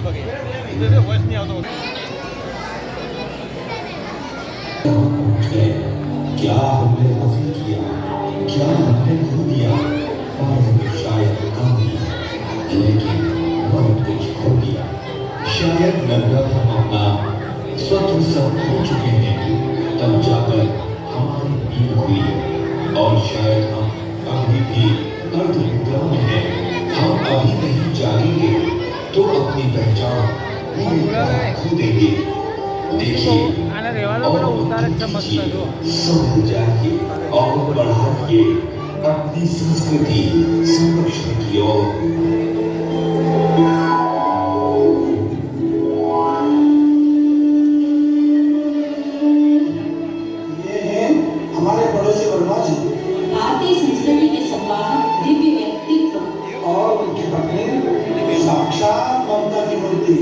ಇವಾಗ ಇದು ವಾಯ್ಸ್ ಯಾವುದು क्या हमने हासिल किया, क्या हमने खो दिया, और हमें शायद कम दिया, लेकिन बहुत कुछ खो दिया। शायद लगता था अपना स्वतः सब खो चुके हैं, तब जाकर हमारी नींद खुली, और शायद हम अभी भी अर्धनिद्रा में हैं। हम अभी नहीं जागेंगे तो अपनी पहचान पूरी तरह खो देंगे। देखिए और समझ जाइए और बढ़ाइए अपनी संस्कृति संरक्षण की ओर। ये हैं हमारे पड़ोसी वर्मा जी भारतीय संस्कृति के संवाहक दिव्य व्यक्तित्व और उनकी पत्नी साक्षात ममता की मूर्ति,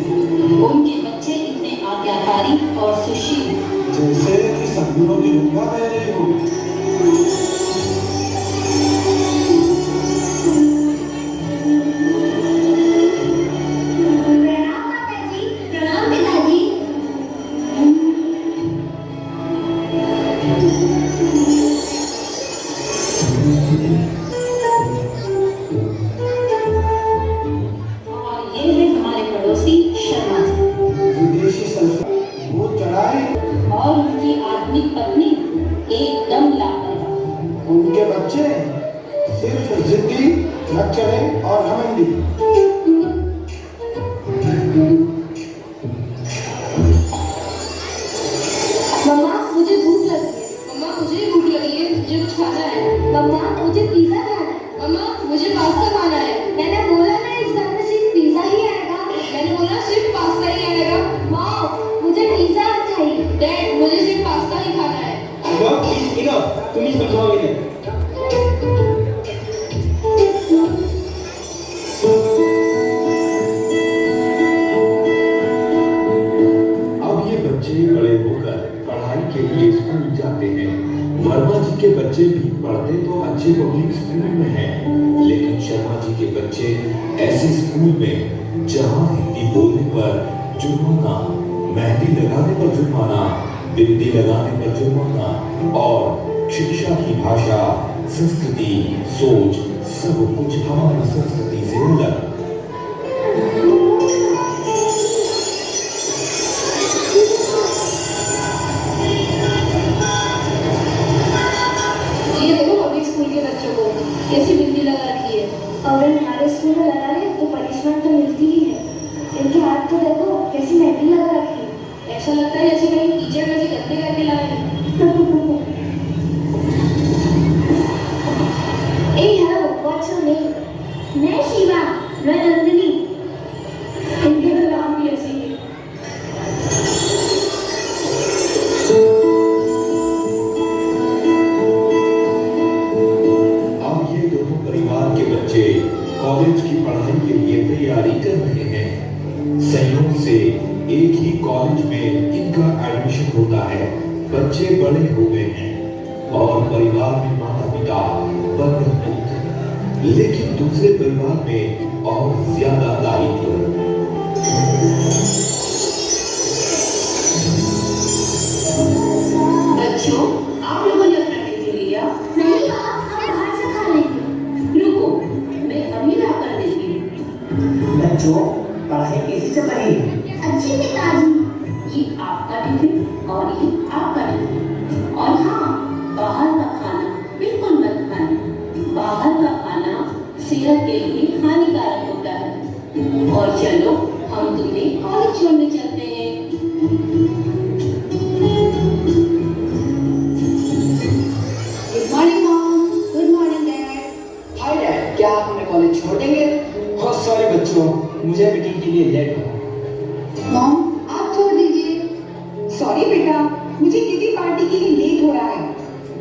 उनके बच्चे इतने आज्ञाकारी और सुशील जैसे कि सदगुणों की गंगा बह रही हो। प्रणाम पिताजी। और ये है हमारे पड़ोसी शर्मा जी विदेशी संस्कृति भूत चढ़ाई, और उनकी आधुनिक पत्नी एकदम लापरवाह। उनके बच्चे सिर्फ जिद्दी, लचरे और घमंडी। मम्मा मुझे भूख लगी है। मम्मा मुझे भी भूख लगी है, मुझे कुछ खाना है। मम्मा मुझे पिज्जा खाना है। मम्मा मुझे पास्ता खाना है। मैंने बोला ना इस घर में सिर्फ पिज्जा ही आएगा। मैंने बोला सिर्फ पास्ता ही आएगा। मॉम मुझे पिज्जा चाहिए। डैड मुझे सिर्फ पास्ता ही खाना है। तुम ही समझाओगे अब ये बच्चे बड़े होकर पढ़ाई के लिए स्कूल जाते हैं। वर्मा जी के बच्चे भी पढ़ते तो अच्छे पब्लिक स्कूल में हैं, लेकिन शर्मा जी के बच्चे ऐसे स्कूल में जहां हिंदी बोलने पर जुर्माना, मेहंदी लगाने पर जुर्माना, बिंदी लगाने पर जुर्माना, और शिक्षा की भाषा, संस्कृति, सोच सब कुछ हमारी संस्कृति से अलग। ये देखो पब्लिक स्कूल के बच्चों को कैसी बिंदी लगा रखी है। अगर हमारे स्कूल में लगा ले तो पनिशमेंट तो मिलती ही है। इनके हाथ तो देखो कैसी मेहंदी लगा रखी है। ऐसा लगता है जैसे कहीं टीचर में से गंदे करके लाए हैं। Hey, hello, what's your name? मैं शिवा, मैं नंदिनी। इनके तो नाम भी ऐसे ही है। अब ये दोनों परिवार के बच्चे कॉलेज की पढ़ाई के लिए तैयारी कर रहे हैं। संयोग से एक ही कॉलेज में इनका एडमिशन होता है। बच्चे बड़े हो गए हैं और परिवार में माता पिता, पत्नी, पुत्र, लेकिन दूसरे परिवार में और ज्यादा दायित्व। बच्चों आप लोगों ने अपना टिफिन लिया? नहीं आप बाहर से खा लेंगे। रुको मैं अभी ला कर देती हूँ। बच्चों पढ़ाई कैसी चल रही है? अच्छी पिताजी। ये आपका टिफिन और ये आपका टिफिन। और हाँ बाहर का खाना बिल्कुल मत खाना। बाहर का खाना सेहत के लिए हानिकारक होता है। और चलो हम तुम्हें कॉलेज छोड़ने चलते हैं। Good morning mom. Good morning dad. Hi dad, क्या आप हमें कॉलेज छोड़ देंगे? बहुत सॉरी बच्चों, मुझे मीटिंग के लिए लेट हो। मॉम आप छोड़ दीजिए। सॉरी बेटा, मुझे किटी पार्टी के लिए लेट हो रहा है।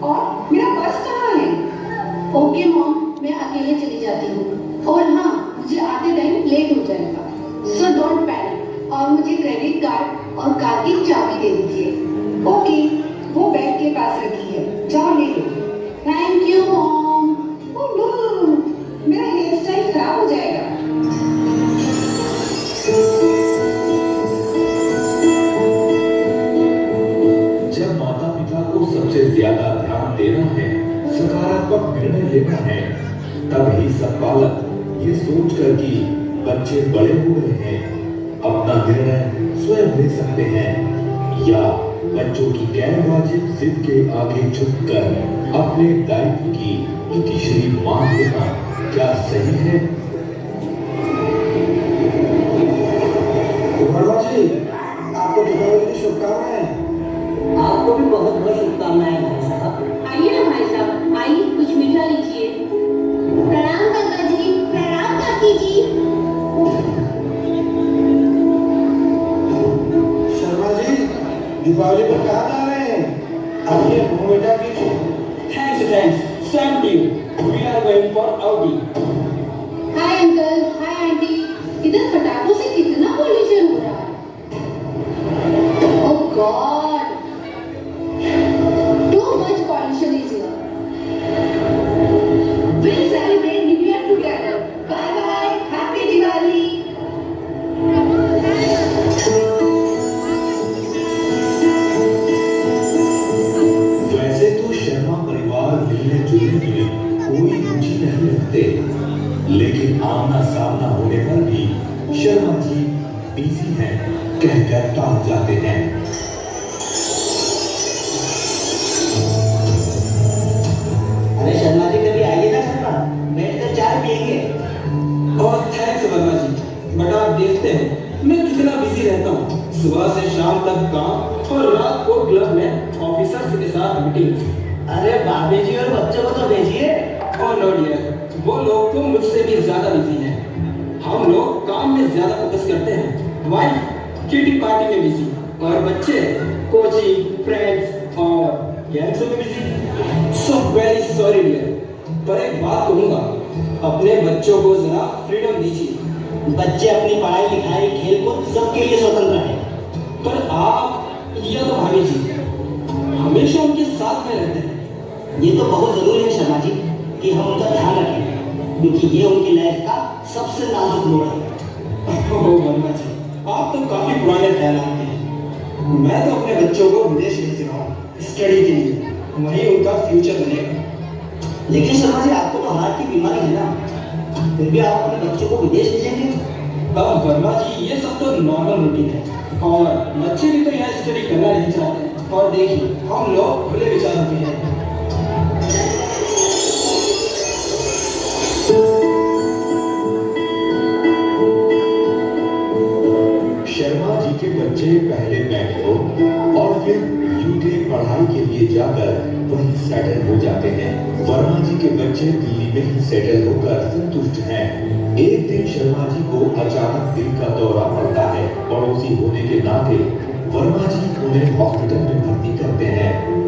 और मेरा पर्स कहाँ है? ओके मॉम मैं अकेले चली जाती हूँ। और हाँ मुझे आते टाइम लेट हो जाएगा। So don't panic. और मुझे क्रेडिट कार्ड और कार की चाबी दे दीजिए। ओके, वो बैग के पास रखी है, जाओ ले लो। Thank you mom. Oh no, मेरा हेयर स्टाइल खराब हो जाएगा। सोचकर कि बच्चे बड़े हो गए हैं, अपना निर्णय स्वयं ले सकते हैं, या बच्चों की गैर वाजिब जिद के आगे झुककर अपने दायित्व की तुतिश्री मान लेना क्या सही है? वर्मा जी, आपको दीपावली की शुभकामनाएं। आपको भी बहुत बहुत शुभकामनाएं भाई साहब। आइए ना भाई साहब, आइए कुछ मीठा लीजिए। प्रणाम काका जी, प्रणाम काकी जी। शर्मा जी, दीपावली पर कहाँ जा रहे हैं? आइए मुंह मीठा कीजिए। Thanks, same to you. We are going for outing. Hi uncle, hi aunty. इधर पटाखों से कितना पॉल्यूशन हो रहा है। Oh god, too much pollution is here. Will celebrate new year together. Bye bye, happy Diwali. वैसे तो शर्मा परिवार मिलने जुलने में कोई रुचि नहीं रखते, लेकिन आमना सामना होने पर भी शर्मा जी बिजी हैं कहकर टाल जाते हैं। अरे शर्मा जी कभी आइए ना शर्मा, बैठकर चाय पियेंगे। और थैंक्स वर्मा जी, बट आप देखते हैं मैं कितना बिजी रहता हूँ। सुबह से शाम तक काम और रात को क्लब में ऑफिसर्स के साथ मीटिंग्स। अरे भाभी जी और बच्चों को तो भेजिए। और नो डियर, वो लोग तो मुझसे भी ज्यादा बिजी हैं। हम लोग काम में ज्यादा फोकस करते हैं, वाइफ किटी पार्टी में बिजी, और बच्चे कोचिंग, फ्रेंड्स और गेम्स में busy. So very sorry dear, पर एक बात कहूँगा, अपने बच्चों को जरा फ्रीडम दीजिए। बच्चे अपनी पढ़ाई लिखाई खेल कूद सबके लिए स्वतंत्र है। पर आप या तो भाभी जी हमेशा उनके साथ में रहते हैं। ये तो बहुत जरूरी है शर्मा जी कि हम उनका ध्यान रखें, क्योंकि ये उनकी लाइफ का सबसे नाजुक मोड़ है। ओह वर्मा जी, आप तो काफी पुराने ख्याल आते हैं। मैं तो अपने बच्चों को विदेश भेज रहा हूँ स्टडी के लिए, वहीं उनका फ्यूचर बनेगा। लेकिन शर्मा जी आपको तो हार्ट की बीमारी है ना, फिर भी आप अपने बच्चों को विदेश भेजेंगे? अब वर्मा जी ये सब तो नॉर्मल रूटीन है, और बच्चे भी तो यहाँ स्टडी करना नहीं चाहते। और देखिए हम लोग खुले विचारों के हैं। शर्मा जी के बच्चे पहले बैंगलोर और फिर यूके पढ़ाई के लिए जाकर वहीं सेटल हो जाते हैं। वर्मा जी के बच्चे दिल्ली में ही सेटल होकर संतुष्ट हैं। एक दिन शर्मा जी को अचानक दिल का दौरा पड़ता है। पड़ोसी होने के नाते वर्मा जी उन्हें हॉस्पिटल में भर्ती करते हैं।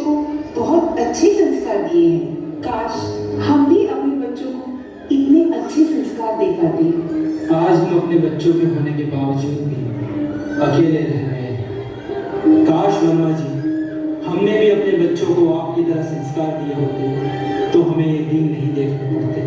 को बहुत अच्छे संस्कार दिए हैं। काश हम भी अपने बच्चों को इतने अच्छे संस्कार दे पाते। आज हम अपने बच्चों के होने के बावजूद भी अकेले रह रहे हैं। काश वर्मा जी, हमने भी अपने बच्चों को आपकी तरह संस्कार दिए होते तो हमें ये दिन नहीं देखने पड़ते।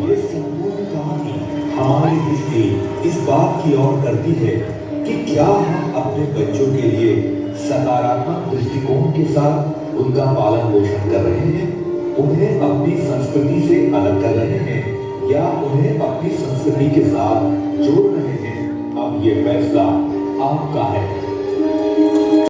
ये संपूर्ण कहानी हमारी दृष्टि इस बात की ओर करती है कि क्या हम अपने बच्चों के लिए सकारात्मक दृष्टिकोण के साथ उनका पालन पोषण कर रहे हैं, उन्हें अपनी संस्कृति से अलग कर रहे हैं या उन्हें अपनी संस्कृति के साथ जोड़ रहे हैं। अब ये फैसला आपका है।